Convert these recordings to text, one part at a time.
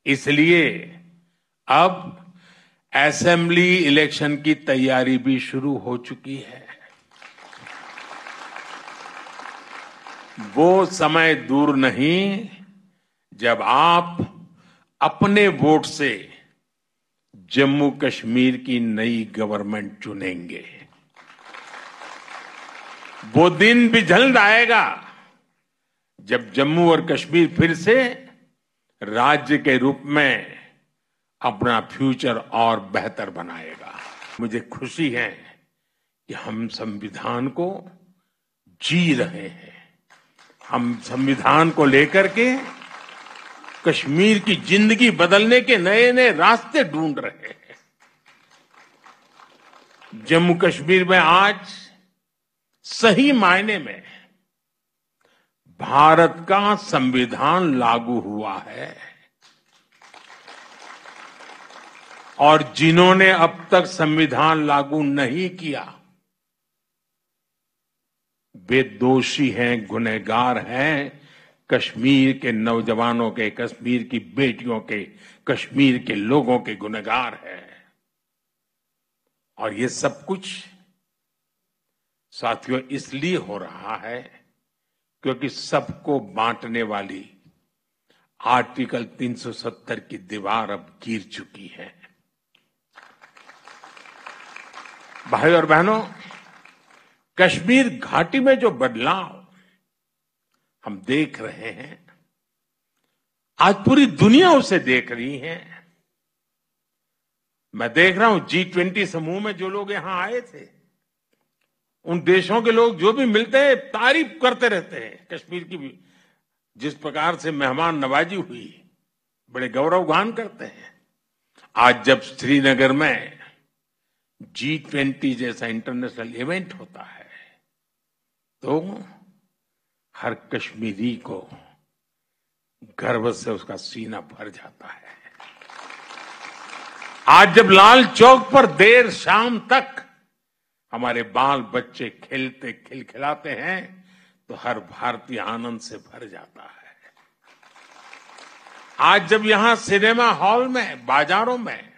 इसलिए अब assembly election की तैयारी भी शुरू हो चुकी है। वो समय दूर नहीं जब आप अपने वोट से जम्मू कश्मीर की नई गवर्नमेंट चुनेंगे। वो दिन भी जल्द आएगा जब जम्मू और कश्मीर फिर से राज्य के रूप में अपना फ्यूचर और बेहतर बनाएगा। मुझे खुशी है कि हम संविधान को जी रहे हैं। हम संविधान को लेकर के कश्मीर की जिंदगी बदलने के नए नए रास्ते ढूंढ रहे हैं। जम्मू कश्मीर में आज सही मायने में भारत का संविधान लागू हुआ है और जिन्होंने अब तक संविधान लागू नहीं किया वे दोषी हैं, गुनहगार हैं। कश्मीर के नौजवानों के, कश्मीर की बेटियों के, कश्मीर के लोगों के गुनहगार हैं। और ये सब कुछ साथियों इसलिए हो रहा है क्योंकि सबको बांटने वाली आर्टिकल 370 की दीवार अब गिर चुकी है। भाई और बहनों, कश्मीर घाटी में जो बदलाव हम देख रहे हैं, आज पूरी दुनिया उसे देख रही है। मैं देख रहा हूं G20 समूह में जो लोग यहां आए थे, उन देशों के लोग जो भी मिलते हैं तारीफ करते रहते हैं कश्मीर की भी। जिस प्रकार से मेहमान नवाजी हुई, बड़े गौरवगान करते हैं। आज जब श्रीनगर में G20 जैसा इंटरनेशनल इवेंट होता है तो हर कश्मीरी को गर्व से उसका सीना भर जाता है। आज जब लाल चौक पर देर शाम तक हमारे बाल बच्चे खेलते खिलखिलाते हैं तो हर भारतीय आनंद से भर जाता है। आज जब यहां सिनेमा हॉल में, बाजारों में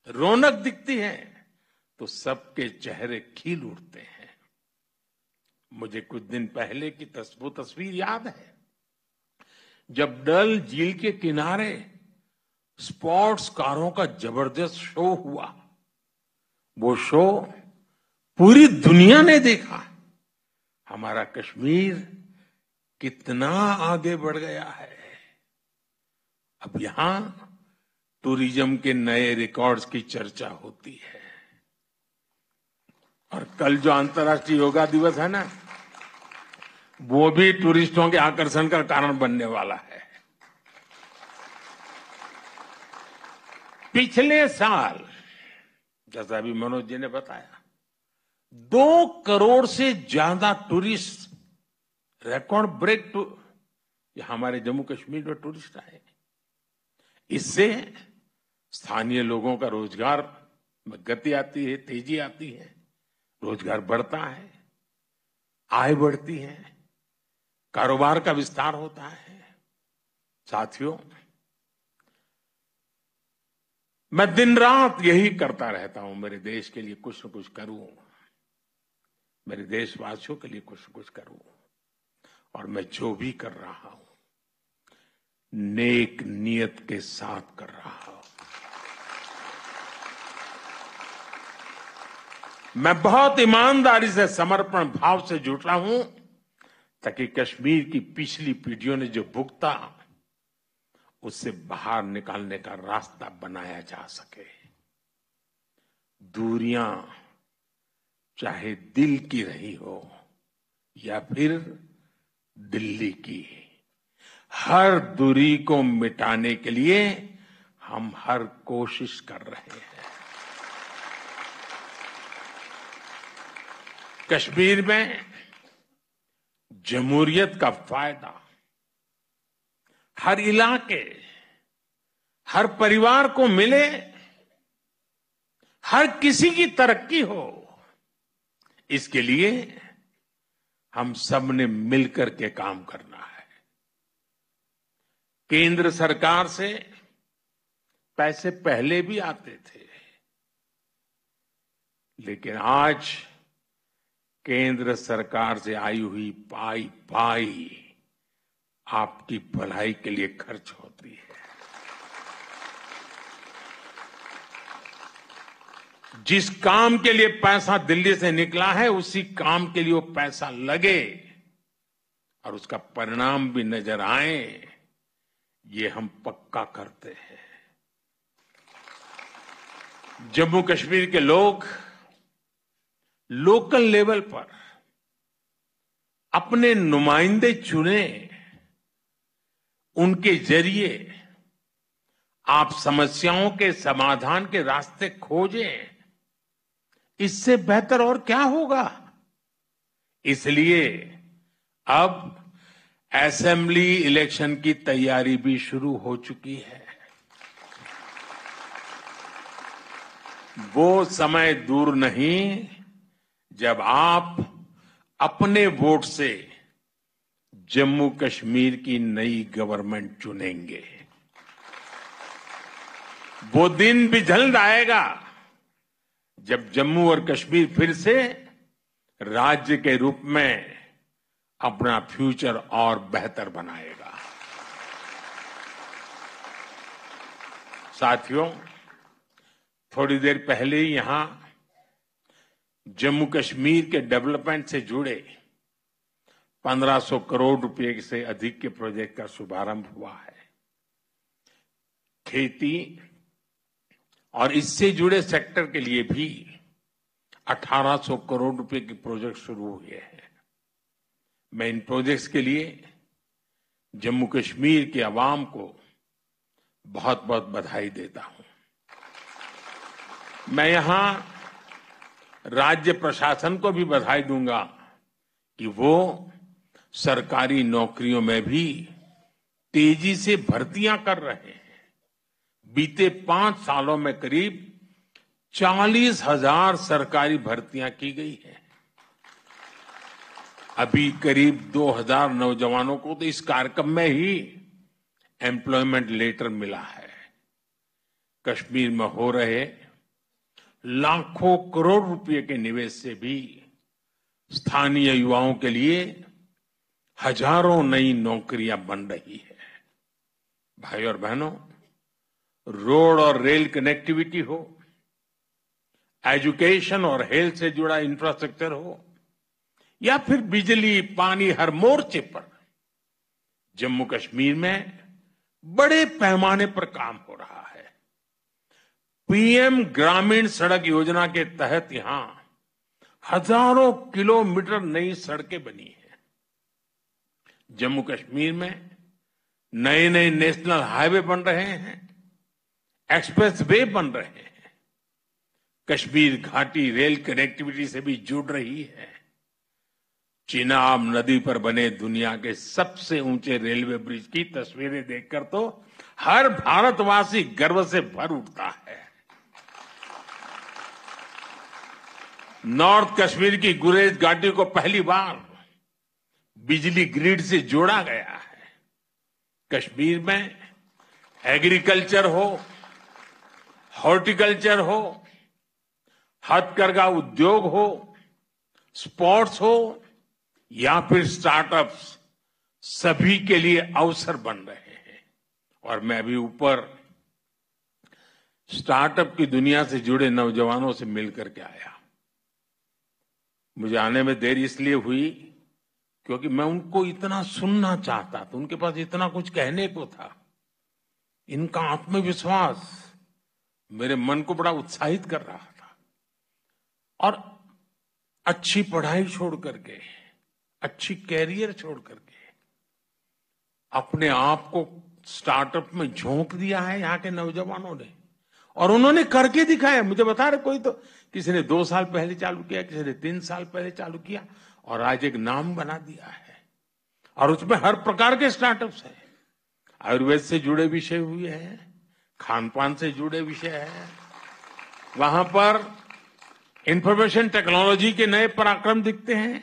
रौनक दिखती है तो सबके चेहरे खिल उठते हैं। मुझे कुछ दिन पहले की वो तस्वीर याद है जब डल झील के किनारे स्पोर्ट्स कारों का जबरदस्त शो हुआ। वो शो पूरी दुनिया ने देखा। हमारा कश्मीर कितना आगे बढ़ गया है। अब यहां टूरिज्म के नए रिकॉर्ड्स की चर्चा होती है। और कल जो अंतर्राष्ट्रीय योगा दिवस है ना, वो भी टूरिस्टों के आकर्षण का कारण बनने वाला है। पिछले साल, जैसा अभी मनोज जी ने बताया, 2 करोड़ से ज्यादा टूरिस्ट, रिकॉर्ड ब्रेक हमारे जम्मू कश्मीर में टूरिस्ट आए। इससे स्थानीय लोगों का रोजगार में गति आती है, तेजी आती है, रोजगार बढ़ता है, आय बढ़ती है, कारोबार का विस्तार होता है। साथियों, मैं दिन रात यही करता रहता हूं, मेरे देश के लिए कुछ न कुछ करूं, मेरे देशवासियों के लिए कुछ न कुछ करूं। और मैं जो भी कर रहा हूं नेक नियत के साथ कर रहा हूं। मैं बहुत ईमानदारी से, समर्पण भाव से जुट रहा हूं ताकि कश्मीर की पिछली पीढ़ियों ने जो भुगता उससे बाहर निकालने का रास्ता बनाया जा सके। दूरियां चाहे दिल की रही हो या फिर दिल्ली की, हर दूरी को मिटाने के लिए हम हर कोशिश कर रहे हैं। कश्मीर में जमहूरियत का फायदा हर इलाके, हर परिवार को मिले, हर किसी की तरक्की हो, इसके लिए हम सब ने मिलकर के काम करना है। केंद्र सरकार से पैसे पहले भी आते थे, लेकिन आज केंद्र सरकार से आई हुई पाई पाई आपकी भलाई के लिए खर्च होती है। जिस काम के लिए पैसा दिल्ली से निकला है, उसी काम के लिए वो पैसा लगे और उसका परिणाम भी नजर आए, ये हम पक्का करते हैं। जम्मू कश्मीर के लोग लोकल लेवल पर अपने नुमाइंदे चुने, उनके जरिए आप समस्याओं के समाधान के रास्ते खोजें। इससे बेहतर और क्या होगा? इसलिए अब असेंबली इलेक्शन की तैयारी भी शुरू हो चुकी है। वो समय दूर नहीं जब आप अपने वोट से जम्मू कश्मीर की नई गवर्नमेंट चुनेंगे। वो दिन भी जल्द आएगा जब जम्मू और कश्मीर फिर से राज्य के रूप में अपना फ्यूचर और बेहतर बनाएगा। साथियों, थोड़ी देर पहले ही यहां जम्मू कश्मीर के डेवलपमेंट से जुड़े 1500 करोड़ रुपए से अधिक के प्रोजेक्ट का शुभारंभ हुआ है। खेती और इससे जुड़े सेक्टर के लिए भी 1800 करोड़ रुपए के प्रोजेक्ट शुरू हुए हैं। मैं इन प्रोजेक्ट्स के लिए जम्मू कश्मीर के अवाम को बहुत बहुत बधाई देता हूं। मैं यहां राज्य प्रशासन को भी बधाई दूंगा कि वो सरकारी नौकरियों में भी तेजी से भर्तियां कर रहे हैं। बीते 5 सालों में करीब 40,000 सरकारी भर्तियां की गई है। अभी करीब 2,000 नौजवानों को तो इस कार्यक्रम में ही एम्प्लॉयमेंट लेटर मिला है। कश्मीर में हो रहे लाखों करोड़ रुपए के निवेश से भी स्थानीय युवाओं के लिए हजारों नई नौकरियां बन रही है। भाई और बहनों, रोड और रेल कनेक्टिविटी हो, एजुकेशन और हेल्थ से जुड़ा इंफ्रास्ट्रक्चर हो, या फिर बिजली पानी, हर मोर्चे पर जम्मू कश्मीर में बड़े पैमाने पर काम हो रहा है। पीएम ग्रामीण सड़क योजना के तहत यहां हजारों किलोमीटर नई सड़कें बनी हैं। जम्मू कश्मीर में नए नए नेशनल हाईवे बन रहे हैं, एक्सप्रेस वे बन रहे हैं। कश्मीर घाटी रेल कनेक्टिविटी से भी जुड़ रही है। चिनाब नदी पर बने दुनिया के सबसे ऊंचे रेलवे ब्रिज की तस्वीरें देखकर तो हर भारतवासी गर्व से भर उठता है। नॉर्थ कश्मीर की गुरेज घाटी को पहली बार बिजली ग्रिड से जोड़ा गया है। कश्मीर में एग्रीकल्चर हो, हॉर्टिकल्चर हो, हथकरघा उद्योग हो, स्पोर्ट्स हो या फिर स्टार्टअप्स, सभी के लिए अवसर बन रहे हैं। और मैं अभी ऊपर स्टार्टअप की दुनिया से जुड़े नौजवानों से मिलकर के आया। मुझे आने में देर इसलिए हुई क्योंकि मैं उनको इतना सुनना चाहता था, उनके पास इतना कुछ कहने को था। इनका आत्मविश्वास मेरे मन को बड़ा उत्साहित कर रहा था। और अच्छी पढ़ाई छोड़ करके, अच्छी कैरियर छोड़ करके अपने आप को स्टार्टअप में झोंक दिया है यहाँ के नौजवानों ने, और उन्होंने करके दिखाया। मुझे बता रहे कोई तो किसी ने 2 साल पहले चालू किया, किसी ने 3 साल पहले चालू किया, और आज एक नाम बना दिया है। और उसमें हर प्रकार के स्टार्टअप्स हैं। आयुर्वेद से जुड़े विषय हुए हैं, खान पान से जुड़े विषय है, वहां पर इंफॉर्मेशन टेक्नोलॉजी के नए पराक्रम दिखते हैं,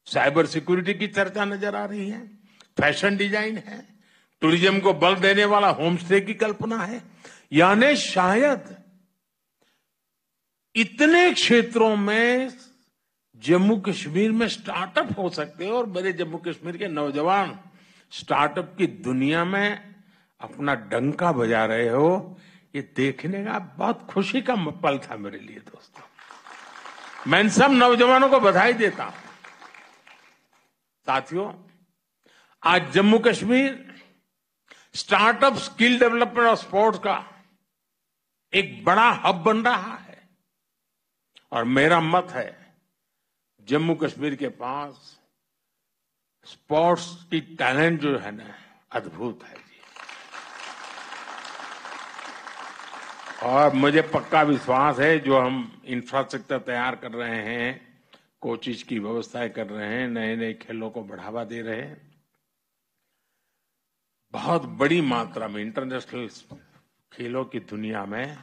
साइबर सिक्योरिटी की चर्चा नजर आ रही है, फैशन डिजाइन है, टूरिज्म को बल देने वाला होम स्टे की कल्पना है। यानी शायद इतने क्षेत्रों में जम्मू कश्मीर में स्टार्टअप हो सकते हैं और मेरे जम्मू कश्मीर के नौजवान स्टार्टअप की दुनिया में अपना डंका बजा रहे हो, ये देखने का बहुत खुशी का पल था मेरे लिए दोस्तों। मैं इन सब नौजवानों को बधाई देता हूं। साथियों, आज Jammu Kashmir startup, skill development और स्पोर्ट्स का एक बड़ा हब बन रहा है और मेरा मत है जम्मू कश्मीर के पास स्पोर्ट्स की टैलेंट जो है ना, अद्भुत है जी। और मुझे पक्का विश्वास है जो हम इंफ्रास्ट्रक्चर तैयार कर रहे हैं, कोचिज की व्यवस्थाएं कर रहे हैं, नए नए खेलों को बढ़ावा दे रहे हैं, बहुत बड़ी मात्रा में इंटरनेशनल खेलों की दुनिया में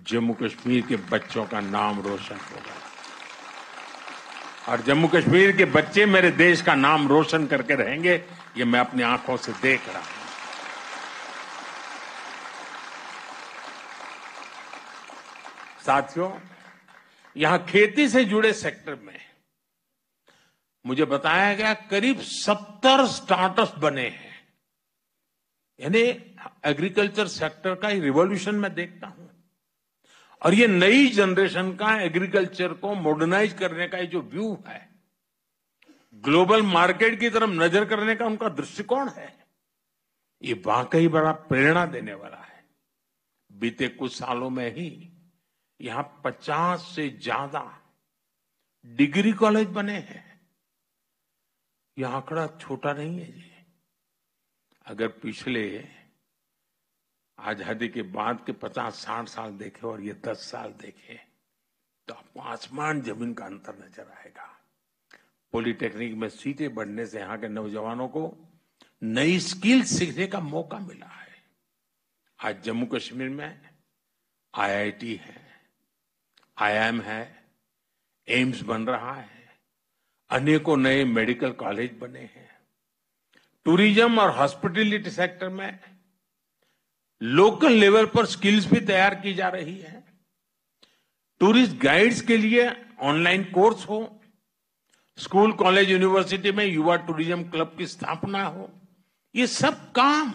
जम्मू कश्मीर के बच्चों का नाम रोशन होगा और जम्मू कश्मीर के बच्चे मेरे देश का नाम रोशन करके रहेंगे, ये मैं अपनी आंखों से देख रहा हूं। साथियों, यहां खेती से जुड़े सेक्टर में मुझे बताया गया करीब 70 स्टार्टअप्स बने हैं। यानी एग्रीकल्चर सेक्टर का रिवॉल्यूशन मैं देखता हूं और ये नई जनरेशन का एग्रीकल्चर को मॉडर्नाइज करने का ये जो व्यू है, ग्लोबल मार्केट की तरफ नजर करने का उनका दृष्टिकोण है, ये वाकई बड़ा प्रेरणा देने वाला है। बीते कुछ सालों में ही यहां 50 से ज्यादा डिग्री कॉलेज बने हैं। यह आंकड़ा छोटा नहीं है जी। अगर पिछले आजादी के बाद के 50-60 साल देखे और ये 10 साल देखे तो आपको आसमान जमीन का अंतर नजर आएगा। पॉलिटेक्निक में सीटें बढ़ने से यहाँ के नौजवानों को नई स्किल सीखने का मौका मिला है। आज जम्मू कश्मीर में आईआईटी है, आईआईएम है, एम्स बन रहा है, अनेकों नए मेडिकल कॉलेज बने हैं। टूरिज्म और हॉस्पिटैलिटी सेक्टर में लोकल लेवल पर स्किल्स भी तैयार की जा रही है। टूरिस्ट गाइड्स के लिए ऑनलाइन कोर्स हो, स्कूल, कॉलेज, यूनिवर्सिटी में युवा टूरिज्म क्लब की स्थापना हो, ये सब काम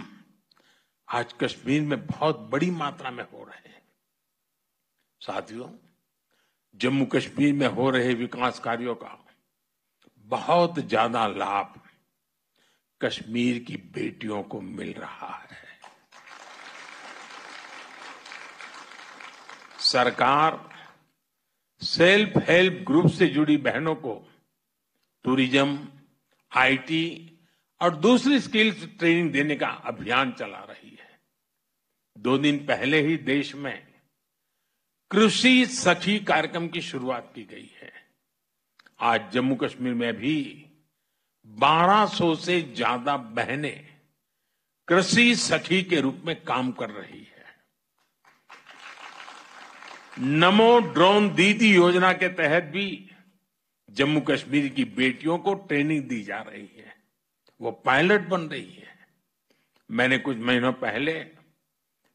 आज कश्मीर में बहुत बड़ी मात्रा में हो रहे हैं। साथियों, जम्मू कश्मीर में हो रहे विकास कार्यों का बहुत ज्यादा लाभ कश्मीर की बेटियों को मिल रहा है। सरकार सेल्फ हेल्प ग्रुप से जुड़ी बहनों को टूरिज्म, आईटी और दूसरी स्किल्स ट्रेनिंग देने का अभियान चला रही है। 2 दिन पहले ही देश में कृषि सखी कार्यक्रम की शुरुआत की गई है। आज जम्मू कश्मीर में भी 1200 से ज्यादा बहनें कृषि सखी के रूप में काम कर रही है। नमो ड्रोन दीदी योजना के तहत भी जम्मू कश्मीर की बेटियों को ट्रेनिंग दी जा रही है, वो पायलट बन रही है। मैंने कुछ महीनों पहले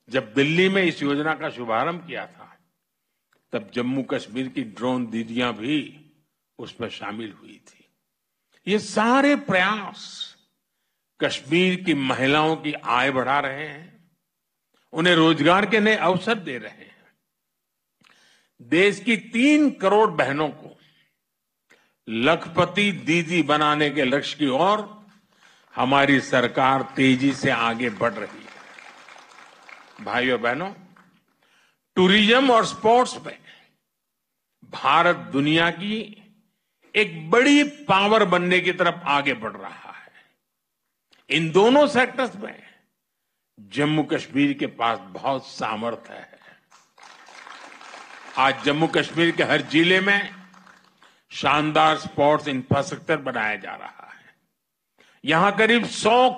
जब दिल्ली में इस योजना का शुभारंभ किया था, तब जम्मू कश्मीर की ड्रोन दीदियां भी उसमें शामिल हुई थी। ये सारे प्रयास कश्मीर की महिलाओं की आय बढ़ा रहे हैं, उन्हें रोजगार के नए अवसर दे रहे हैं। देश की 3 करोड़ बहनों को लखपति दीदी बनाने के लक्ष्य की ओर हमारी सरकार तेजी से आगे बढ़ रही है। भाइयों बहनों, टूरिज्म और स्पोर्ट्स में भारत दुनिया की एक बड़ी पावर बनने की तरफ आगे बढ़ रहा है। इन दोनों सेक्टर्स में जम्मू कश्मीर के पास बहुत सामर्थ्य है। आज जम्मू कश्मीर के हर जिले में शानदार स्पोर्ट्स इंफ्रास्ट्रक्चर बनाया जा रहा है। यहां करीब 100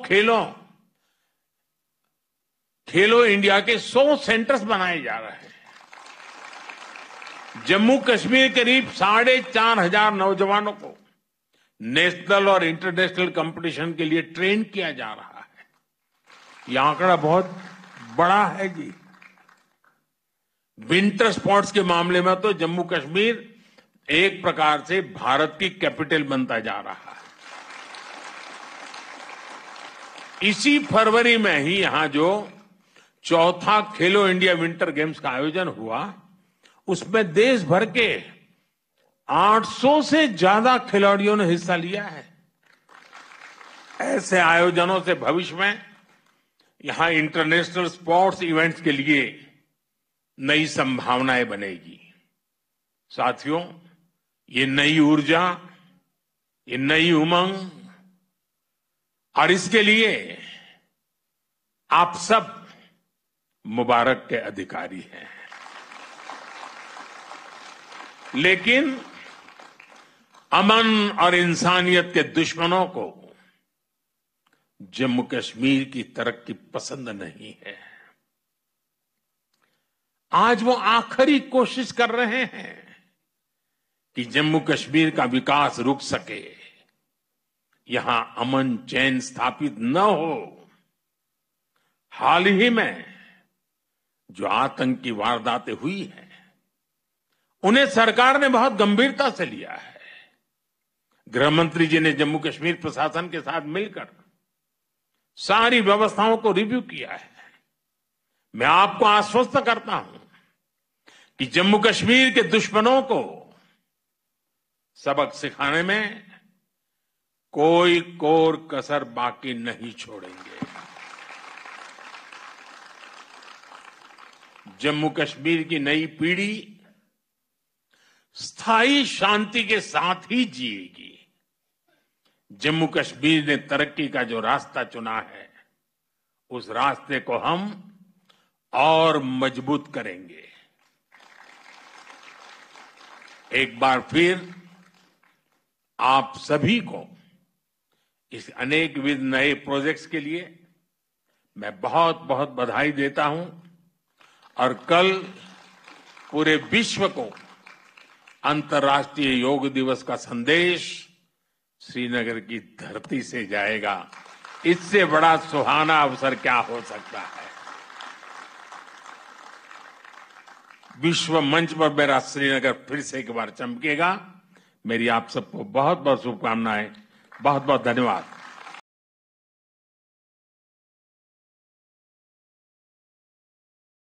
खेलो इंडिया के 100 सेंटर्स बनाए जा रहे हैं। जम्मू कश्मीर करीब 4,500 नौजवानों को नेशनल और इंटरनेशनल कंपटीशन के लिए ट्रेन किया जा रहा है। ये आंकड़ा बहुत बड़ा है जी। विंटर स्पोर्ट्स के मामले में तो जम्मू कश्मीर एक प्रकार से भारत की कैपिटल बनता जा रहा है। इसी फरवरी में ही यहां जो चौथा खेलो इंडिया विंटर गेम्स का आयोजन हुआ, उसमें देश भर के 800 से ज्यादा खिलाड़ियों ने हिस्सा लिया है। ऐसे आयोजनों से भविष्य में यहां इंटरनेशनल स्पोर्ट्स इवेंट्स के लिए नई संभावनाएं बनेगी। साथियों, ये नई ऊर्जा, ये नई उमंग, और इसके लिए आप सब मुबारक के अधिकारी हैं। लेकिन अमन और इंसानियत के दुश्मनों को जम्मू कश्मीर की तरक्की पसंद नहीं है। आज वो आखिरी कोशिश कर रहे हैं कि जम्मू कश्मीर का विकास रुक सके, यहां अमन चैन स्थापित न हो। हाल ही में जो आतंकी वारदातें हुई हैं, उन्हें सरकार ने बहुत गंभीरता से लिया है। गृह मंत्री जी ने जम्मू कश्मीर प्रशासन के साथ मिलकर सारी व्यवस्थाओं को रिव्यू किया है। मैं आपको आश्वस्त करता हूं कि जम्मू कश्मीर के दुश्मनों को सबक सिखाने में कोई कोर कसर बाकी नहीं छोड़ेंगे। जम्मू कश्मीर की नई पीढ़ी स्थायी शांति के साथ ही जिएगी। जम्मू कश्मीर ने तरक्की का जो रास्ता चुना है, उस रास्ते को हम और मजबूत करेंगे। एक बार फिर आप सभी को इस अनेकविध नए प्रोजेक्ट्स के लिए मैं बहुत बहुत बधाई देता हूं, और कल पूरे विश्व को अंतर्राष्ट्रीय योग दिवस का संदेश श्रीनगर की धरती से जाएगा। इससे बड़ा सुहाना अवसर क्या हो सकता है। विश्व मंच पर मेरा श्रीनगर फिर से एक बार चमकेगा। मेरी आप सबको बहुत बहुत शुभकामनाएं। बहुत बहुत धन्यवाद।